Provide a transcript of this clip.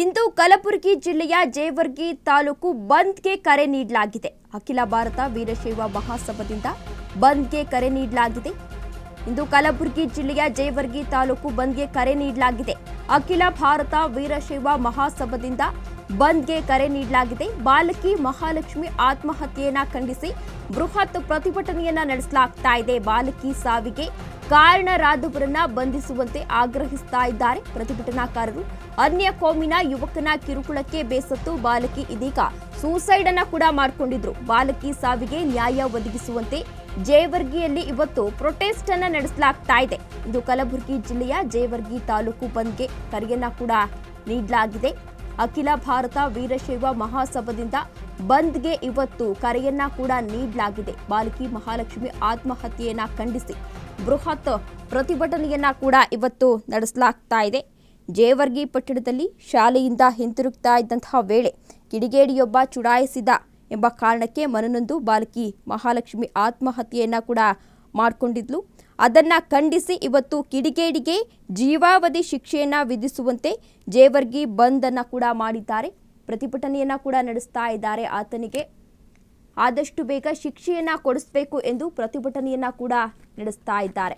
ಇಂದು ಕಲಬುರಗಿ ಜಿಲ್ಲೆಯ ಜೇವರ್ಗಿ ತಾಲೂಕು ಬಂದ್ಗೆ ಕರೆ ನೀಡಲಾಗಿದೆ. ಅಖಿಲ ಭಾರತ ವೀರಶೈವ ಮಹಾಸಭಾದಿಂದ ಬಂದ್ಗೆ ಕರೆ ನೀಡಲಾಗಿದೆ. ಇಂದು ಕಲಬುರಗಿ ಜಿಲ್ಲೆಯ ಜೇವರ್ಗಿ ತಾಲೂಕು ಬಂದ್ಗೆ ಕರೆ ನೀಡಲಾಗಿದೆ. ಅಖಿಲ ಭಾರತ ವೀರಶೈವ ಮಹಾಸಭಾದಿಂದ ಬಂದ್ಗೆ ಕರೆ ನೀಡಲಾಗಿದೆ. ಬಾಲಕಿ ಮಹಾಲಕ್ಷ್ಮಿ ಆತ್ಮಹತ್ಯೆಯನ್ನ ಖಂಡಿಸಿ ಬೃಹತ್ ಪ್ರತಿಭಟನೆಯನ್ನ ನಡೆಸಲಾಗ್ತಾ ಇದೆ. ಬಾಲಕಿ ಸಾವಿಗೆ ಕಾರಣರಾದವರನ್ನ ಬಂಧಿಸುವಂತೆ ಆಗ್ರಹಿಸ್ತಾ ಇದ್ದಾರೆ ಪ್ರತಿಭಟನಾಕಾರರು. ಅನ್ಯ ಕೋಮಿನ ಯುವಕನ ಕಿರುಕುಳಕ್ಕೆ ಬೇಸತ್ತು ಬಾಲಕಿ ಇದೀಗ ಸೂಸೈಡ್ ಅನ್ನ ಕೂಡ ಮಾಡಿಕೊಂಡಿದ್ರು. ಬಾಲಕಿ ಸಾವಿಗೆ ನ್ಯಾಯ ಒದಗಿಸುವಂತೆ ಜೇವರ್ಗಿಯಲ್ಲಿ ಇವತ್ತು ಪ್ರೊಟೆಸ್ಟ್ ಅನ್ನ ನಡೆಸಲಾಗ್ತಾ ಇದೆ. ಇದು ಕಲಬುರಗಿ ಜಿಲ್ಲೆಯ ಜೇವರ್ಗಿ ತಾಲೂಕು ಬಂದ್ಗೆ ಕರೆಯನ್ನ ಕೂಡ ನೀಡಲಾಗಿದೆ. ಅಖಿಲ ಭಾರತ ವೀರಶೈವ ಮಹಾಸಭಾದಿಂದ ಬಂದ್ಗೆ ಇವತ್ತು ಕರೆಯನ್ನ ಕೂಡ ನೀಡಲಾಗಿದೆ. ಬಾಲಕಿ ಮಹಾಲಕ್ಷ್ಮಿ ಆತ್ಮಹತ್ಯೆಯನ್ನ ಖಂಡಿಸಿ ಬೃಹತ್ ಪ್ರತಿಭಟನೆಯನ್ನ ಕೂಡ ಇವತ್ತು ನಡೆಸಲಾಗ್ತಾ ಇದೆ. ಜೇವರ್ಗಿ ಪಟ್ಟಣದಲ್ಲಿ ಶಾಲೆಯಿಂದ ಹಿಂತಿರುಗ್ತಾ ಇದ್ದಂತಹ ವೇಳೆ ಕಿಡಿಗೇಡಿಯೊಬ್ಬ ಚುಡಾಯಿಸಿದ ಎಂಬ ಕಾರಣಕ್ಕೆ ಮನನೊಂದು ಬಾಲಕಿ ಮಹಾಲಕ್ಷ್ಮಿ ಆತ್ಮಹತ್ಯೆಯನ್ನ ಕೂಡ ಮಾಡಿಕೊಂಡಿದ್ಲು. ಅದನ್ನ ಖಂಡಿಸಿ ಇವತ್ತು ಕಿಡಿಗೇಡಿಗೆ ಜೀವಾವಧಿ ಶಿಕ್ಷೆಯನ್ನ ವಿಧಿಸುವಂತೆ ಜೇವರ್ಗಿ ಬಂದ್ ಅನ್ನ ಕೂಡ ಮಾಡಿದ್ದಾರೆ. ಪ್ರತಿಭಟನೆಯನ್ನ ಕೂಡ ನಡೆಸ್ತಾ ಇದ್ದಾರೆ. ಆತನಿಗೆ ಆದಷ್ಟು ಬೇಗ ಶಿಕ್ಷೆಯನ್ನ ಕೊಡಿಸಬೇಕು ಎಂದು ಪ್ರತಿಭಟನೆಯನ್ನ ಕೂಡ ನಡೆಸ್ತಾ ಇದ್ದಾರೆ.